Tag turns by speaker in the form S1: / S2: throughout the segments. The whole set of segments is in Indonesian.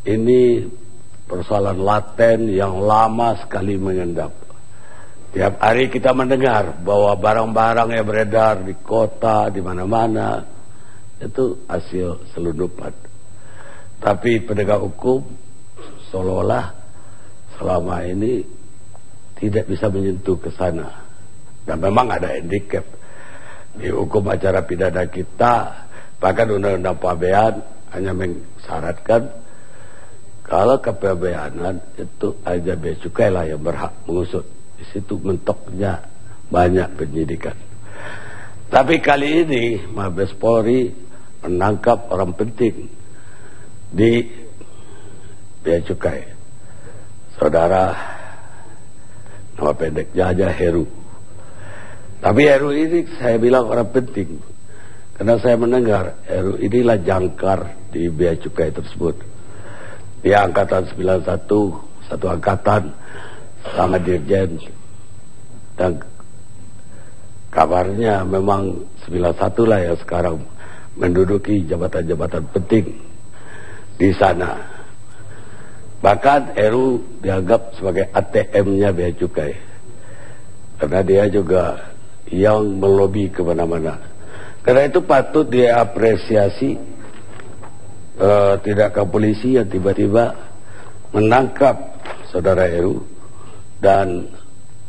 S1: ini persoalan laten yang lama sekali mengendap. Tiap hari kita mendengar bahwa barang-barang yang beredar di kota, di mana-mana, itu hasil selundupan. Tapi penegak hukum seolah-olah selama ini tidak bisa menyentuh ke sana. Dan memang ada handicap di hukum acara pidana kita, bahkan undang-undang pabean hanya mensyaratkan kalau kepabeanan itu aja bea cukai lah yang berhak mengusut. Di situ mentoknya banyak penyidikan. Tapi kali ini Mabes Polri menangkap orang penting di bea cukai. Saudara nama pendeknya aja Heru. Tapi Heru ini saya bilang orang penting karena saya mendengar Heru inilah jangkar di bea cukai tersebut. Dia angkatan 91, satu angkatan sama dirjen, dan kabarnya memang 91 lah yang sekarang menduduki jabatan-jabatan penting di sana. Bahkan Heru dianggap sebagai ATM-nya bea cukai karena dia juga yang melobi kemana-mana. Karena itu patut diapresiasi tindakan polisi yang tiba-tiba menangkap saudara Heru dan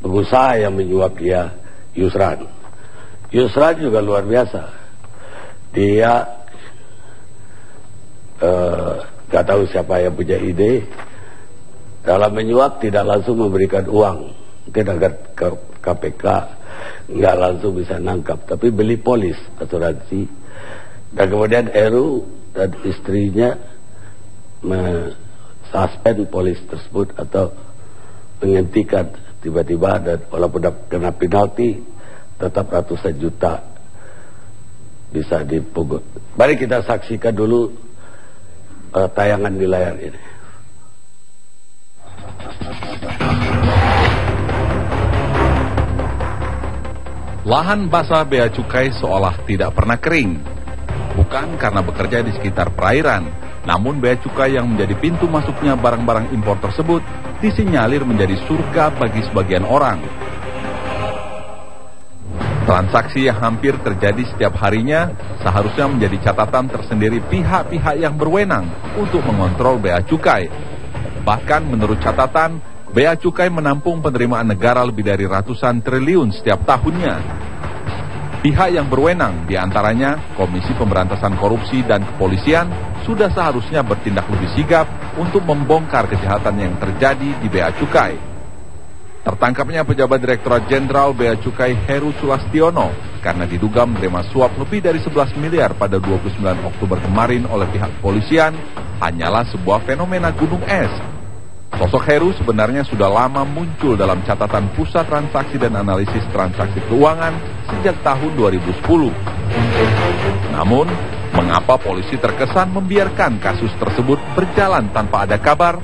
S1: pengusaha yang menyuap dia, Yusran. Yusran juga luar biasa. Dia gak tahu siapa yang punya ide. Dalam menyuap tidak langsung memberikan uang. Mungkin agar KPK nggak langsung bisa nangkap, tapi beli polis asuransi. Dan kemudian Heru dan istrinya mensuspend polis tersebut atau menghentikan tiba-tiba, dan walaupun kena penalti tetap ratusan juta bisa dipungut. Mari kita saksikan dulu tayangan di layar ini.
S2: Lahan basah bea cukai seolah tidak pernah kering. Bukan karena bekerja di sekitar perairan, namun bea cukai yang menjadi pintu masuknya barang-barang impor tersebut disinyalir menjadi surga bagi sebagian orang. Transaksi yang hampir terjadi setiap harinya seharusnya menjadi catatan tersendiri pihak-pihak yang berwenang untuk mengontrol bea cukai. Bahkan menurut catatan, bea cukai menampung penerimaan negara lebih dari ratusan triliun setiap tahunnya. Pihak yang berwenang, diantaranya Komisi Pemberantasan Korupsi dan Kepolisian, sudah seharusnya bertindak lebih sigap untuk membongkar kejahatan yang terjadi di bea cukai. Tertangkapnya pejabat Direktorat Jenderal Bea Cukai Heru Sulastiono karena diduga menerima suap lebih dari 11 miliar pada 29 Oktober kemarin oleh pihak kepolisian hanyalah sebuah fenomena gunung es. Sosok Heru sebenarnya sudah lama muncul dalam catatan Pusat Transaksi dan Analisis Transaksi Keuangan sejak tahun 2010. Namun, mengapa polisi terkesan membiarkan kasus tersebut berjalan tanpa ada kabar?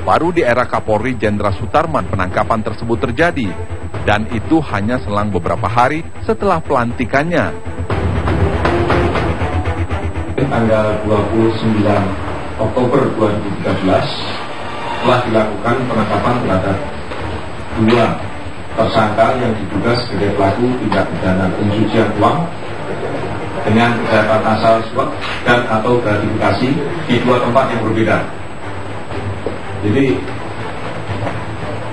S2: Baru di era Kapolri Jenderal Sutarman penangkapan tersebut terjadi, dan itu hanya selang beberapa hari setelah pelantikannya.
S3: Tanggal 29 Oktober 2013 telah dilakukan penangkapan terhadap 2 tersangka yang diduga sebagai pelaku tindak pidana pencucian uang dengan kejahatan asal suap dan atau gratifikasi di 2 tempat yang berbeda. Jadi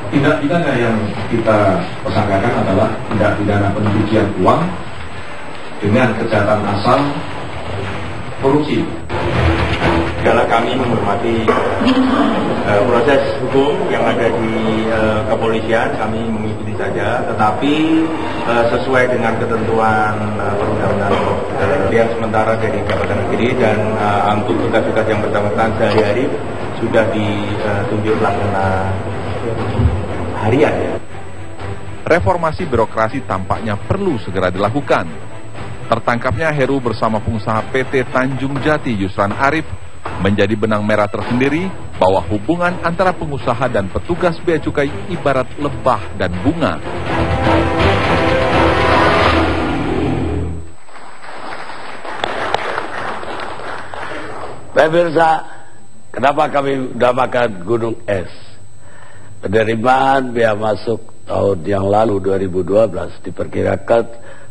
S3: tindak pidana yang kita persangkakan adalah tindak pidana pencucian uang dengan kejahatan asal korupsi.
S4: Segala kami menghormati proses hukum yang ada di kepolisian, kami mengikuti saja, tetapi sesuai dengan ketentuan perundang-undangan yang sementara dari Jabatan Negeri, dan untuk tugas-tugas yang bersangkutan sehari-hari sudah ditunjuk laksana harian. Ya.
S2: Reformasi birokrasi tampaknya perlu segera dilakukan. Tertangkapnya Heru bersama pengusaha PT Tanjung Jati Yusran Arif menjadi benang merah tersendiri bahwa hubungan antara pengusaha dan petugas bea cukai ibarat lebah dan bunga.
S1: Pemirsa, Kenapa kami namakan gunung es? Penerimaan bea masuk tahun yang lalu 2012 diperkirakan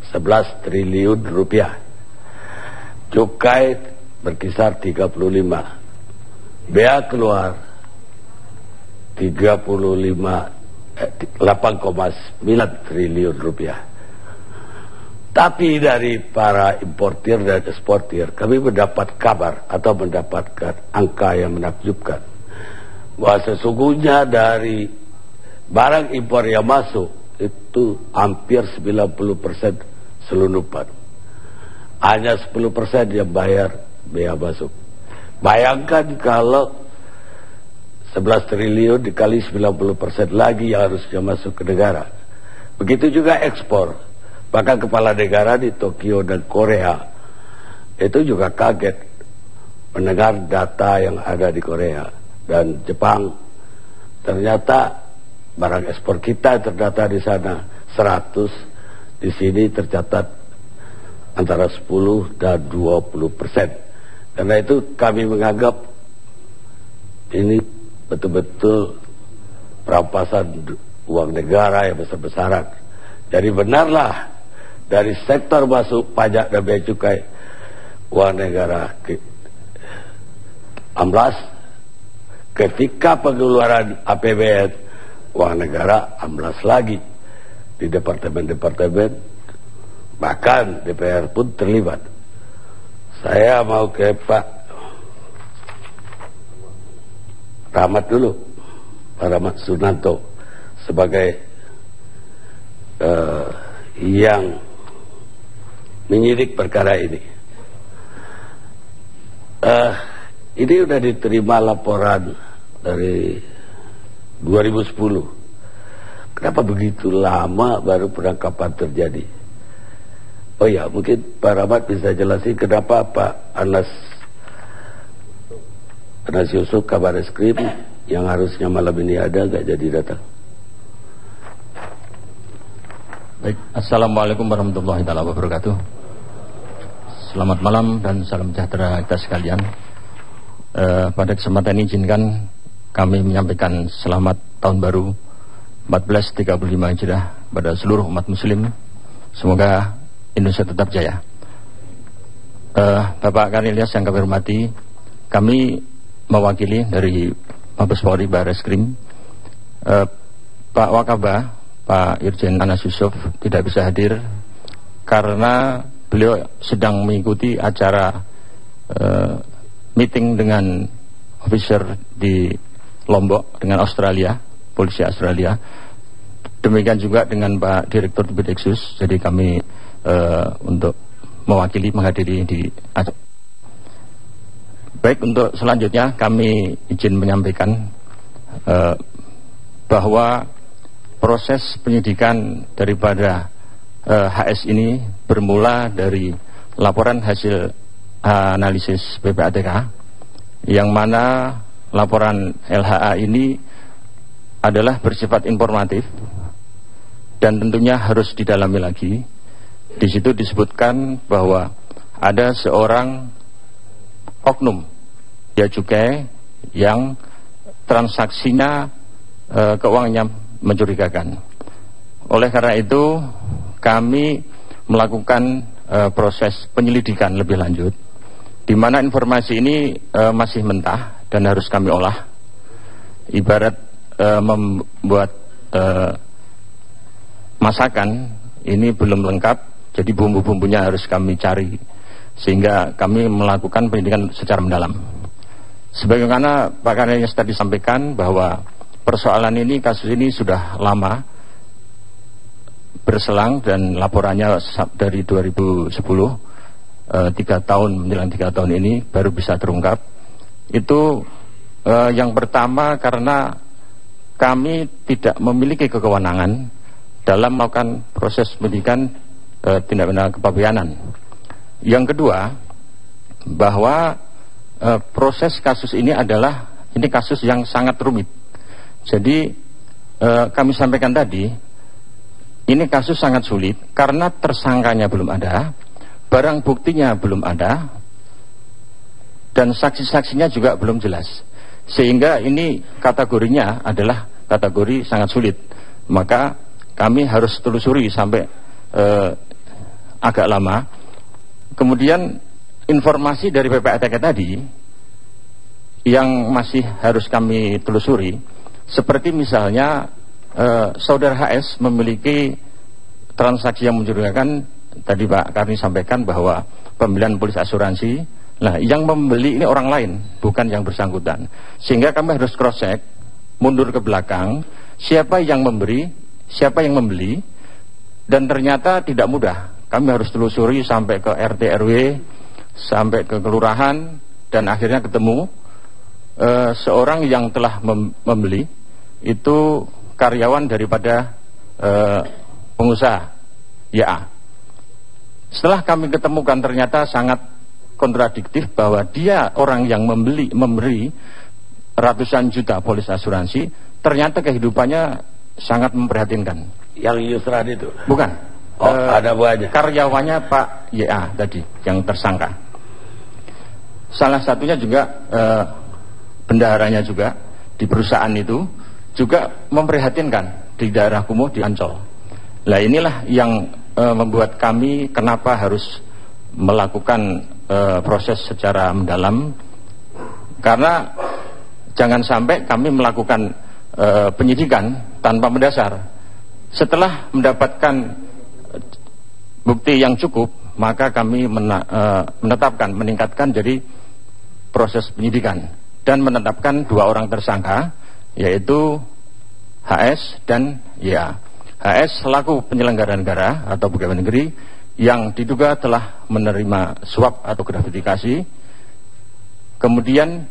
S1: 11 triliun rupiah. Cukai berkisar 35. Bea keluar 8,9 triliun rupiah. Tapi dari para importir dan eksportir kami mendapat kabar atau mendapatkan angka yang menakjubkan bahwa sesungguhnya dari barang impor yang masuk itu hampir 90% selundupan. Hanya 10% yang bayar bea masuk. Bayangkan kalau 11 triliun dikali 90% lagi yang harusnya masuk ke negara. Begitu juga ekspor. Bahkan kepala negara di Tokyo dan Korea itu juga kaget mendengar data yang ada di Korea dan Jepang. Ternyata barang ekspor kita terdata di sana 100, di sini tercatat antara 10 dan 20%. Karena itu kami menganggap ini betul-betul perampasan uang negara yang besar-besaran. Jadi benarlah dari sektor masuk pajak dan bea cukai uang negara amblas, ketika pengeluaran APBN uang negara amblas lagi di departemen-departemen, bahkan DPR pun terlibat. Saya mau ke Pak Rahmat dulu, Pak Rahmat Sunanto sebagai yang menyidik perkara ini. Ini sudah diterima laporan dari 2010. Kenapa begitu lama baru penangkapan terjadi? Oh ya, mungkin Pak Rahmat bisa jelasin kenapa Pak Anas Yusuf Kabar Eskrim yang harusnya malam ini ada gak jadi datang.
S5: Baik, Assalamualaikum warahmatullahi wabarakatuh. Selamat malam dan salam sejahtera kita sekalian. Pada kesempatan ini izinkan kami menyampaikan selamat tahun baru 1435 Hijriah pada seluruh umat muslim. Semoga Indonesia tetap jaya. Bapak Karni Ilyas yang kami hormati, kami mewakili dari Mabes Polri Barreskrim. Pak Wakabah, Pak Irjen Anas Yusuf tidak bisa hadir karena beliau sedang mengikuti acara meeting dengan officer di Lombok dengan Australia, polisi Australia. Demikian juga dengan Pak Direktur Bideksus. Jadi kami untuk mewakili menghadiri di acara. Baik, untuk selanjutnya kami izin menyampaikan bahwa proses penyidikan daripada HS ini bermula dari laporan hasil analisis PPATK, yang mana laporan LHA ini adalah bersifat informatif dan tentunya harus didalami lagi. Di situ disebutkan bahwa ada seorang oknum bea cukai yang transaksinya keuangannya mencurigakan. Oleh karena itu kami melakukan proses penyelidikan lebih lanjut, di mana informasi ini masih mentah dan harus kami olah. Ibarat membuat masakan ini belum lengkap, jadi bumbu-bumbunya harus kami cari, sehingga kami melakukan penyidikan secara mendalam. Sebagaimana Pak Karnias tadi sampaikan bahwa persoalan ini, kasus ini sudah lama berselang dan laporannya dari 2010, 3 tahun menjelang 3 tahun ini baru bisa terungkap. Itu yang pertama karena kami tidak memiliki kewenangan dalam melakukan proses penyidikan tindak pidana kepabeanan. Yang kedua, bahwa proses kasus ini adalah kasus yang sangat rumit. Jadi kami sampaikan tadi, ini kasus sangat sulit karena tersangkanya belum ada, barang buktinya belum ada, dan saksi-saksinya juga belum jelas. Sehingga ini kategorinya adalah kategori sangat sulit. Maka kami harus telusuri sampai agak lama. Kemudian informasi dari PPATK tadi yang masih harus kami telusuri, seperti misalnya saudara HS memiliki transaksi yang mencurigakan. Tadi Pak Karni sampaikan bahwa pembelian polis asuransi, nah yang membeli ini orang lain, bukan yang bersangkutan. Sehingga kami harus cross check, mundur ke belakang, siapa yang memberi, siapa yang membeli, dan ternyata tidak mudah. Kami harus telusuri sampai ke RT RW, sampai ke kelurahan, dan akhirnya ketemu seorang yang telah membeli itu karyawan daripada pengusaha YA. Setelah kami ketemukan ternyata sangat kontradiktif bahwa dia orang yang memberi ratusan juta polis asuransi, ternyata kehidupannya sangat memprihatinkan.
S1: Yang Yusran itu?
S5: Bukan.
S1: Ada banyak.
S5: Karyawannya Pak YA tadi yang tersangka. Salah satunya juga bendaharanya juga di perusahaan itu juga memprihatinkan di daerah Kumuh di Ancol. Nah inilah yang membuat kami kenapa harus melakukan proses secara mendalam, karena jangan sampai kami melakukan penyidikan tanpa mendasar. Setelah mendapatkan bukti yang cukup, maka kami meningkatkan jadi proses penyidikan dan menetapkan 2 orang tersangka, yaitu HS dan YA. HS selaku penyelenggara negara atau pegawai negeri yang diduga telah menerima suap atau gratifikasi, kemudian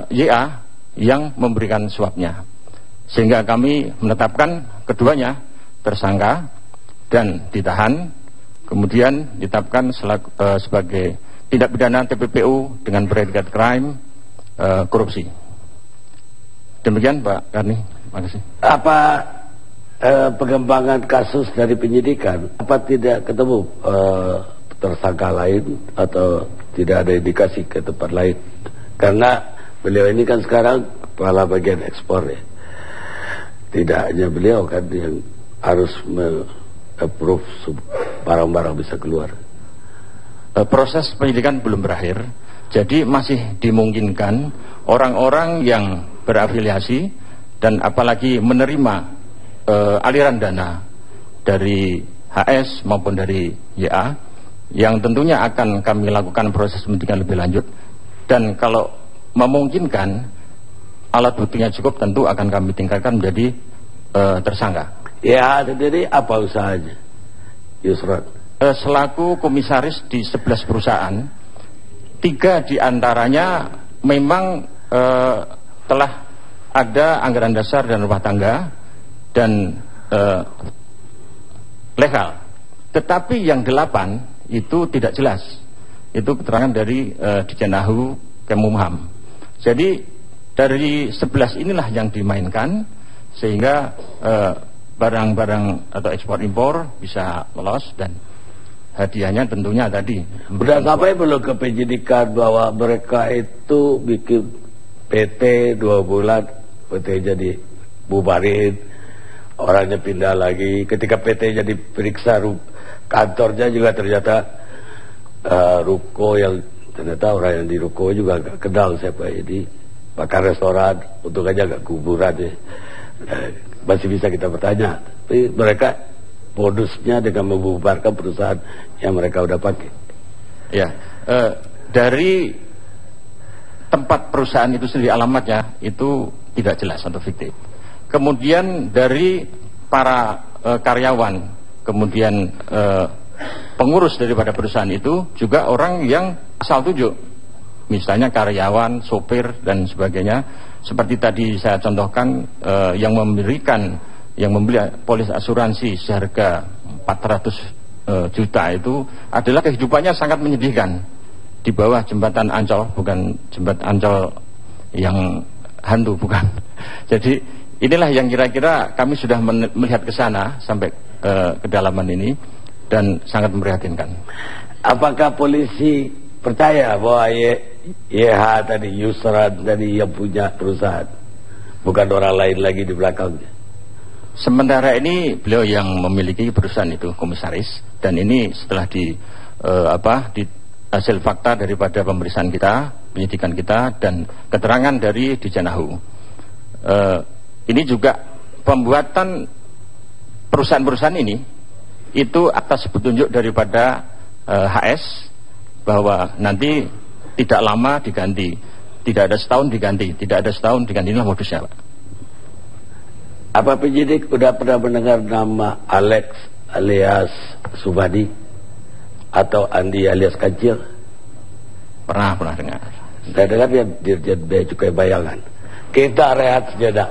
S5: YA yang memberikan suapnya, sehingga kami menetapkan keduanya tersangka dan ditahan, kemudian ditetapkan sebagai tindak pidana TPPU dengan predikat crime korupsi. Demikian Pak Karni, makasih.
S1: Apa pengembangan kasus dari penyidikan, apa tidak ketemu tersangka lain atau tidak ada indikasi ke tempat lain? Karena beliau ini kan sekarang kepala bagian ekspor ya. Tidak hanya beliau kan yang harus approve barang-barang bisa keluar.
S5: Proses penyidikan belum berakhir, jadi masih dimungkinkan orang-orang yang berafiliasi dan apalagi menerima aliran dana dari HS maupun dari YA, yang tentunya akan kami lakukan proses penyidikan lebih lanjut, dan kalau memungkinkan alat buktinya cukup, tentu akan kami tingkatkan menjadi tersangka.
S1: Ya sendiri apa usahanya Yusran?
S5: Selaku komisaris di 11 perusahaan, 3 diantaranya memang telah ada anggaran dasar dan rumah tangga dan legal, tetapi yang 8 itu tidak jelas. Itu keterangan dari Dijenahu Kemenkumham. Jadi dari 11 inilah yang dimainkan, sehingga barang-barang atau ekspor impor bisa lolos, dan hadiahnya tentunya tadi.
S1: Udah sampai belum ke penyidikan bahwa mereka itu bikin PT 2 bulan, PT jadi bubarin, orangnya pindah lagi. Ketika PT jadi periksa kantornya juga ternyata ruko yang ternyata orang yang di ruko juga gak kenal siapa ini, bahkan restoran, untung aja gak kuburan ya. Masih bisa kita bertanya, tapi mereka modusnya dengan membubarkan perusahaan yang mereka udah pakai.
S5: Ya, dari tempat perusahaan itu sendiri, alamatnya itu tidak jelas atau fiktif. Kemudian dari para karyawan, kemudian pengurus daripada perusahaan itu juga orang yang asal tunjuk, misalnya karyawan, sopir dan sebagainya. Seperti tadi saya contohkan, yang membeli polis asuransi seharga 400 juta itu adalah kehidupannya sangat menyedihkan di bawah jembatan Ancol, bukan jembatan Ancol yang hantu, bukan. Jadi inilah yang kira-kira kami sudah melihat ke sana sampai kedalaman ini, dan sangat memprihatinkan.
S1: Apakah polisi percaya bahwa YH tadi, Yusran tadi yang punya perusahaan, bukan orang lain lagi di belakangnya.
S5: Sementara ini beliau yang memiliki perusahaan itu, komisaris, dan ini setelah di hasil fakta daripada pemeriksaan kita, penyidikan kita, dan keterangan dari Dijanahu. Ini juga pembuatan perusahaan-perusahaan ini itu atas petunjuk daripada HS, bahwa nanti tidak lama diganti, tidak ada setahun diganti, tidak ada setahun diganti. Inilah modusnya, Pak.
S1: Apa penyidik udah pernah mendengar nama Alex alias Subadi atau Andi alias Kancil?
S5: Pernah dengar.
S1: Saya dengar dia Dirjen Bea Cukai Bayangan. Kita rehat sejenak.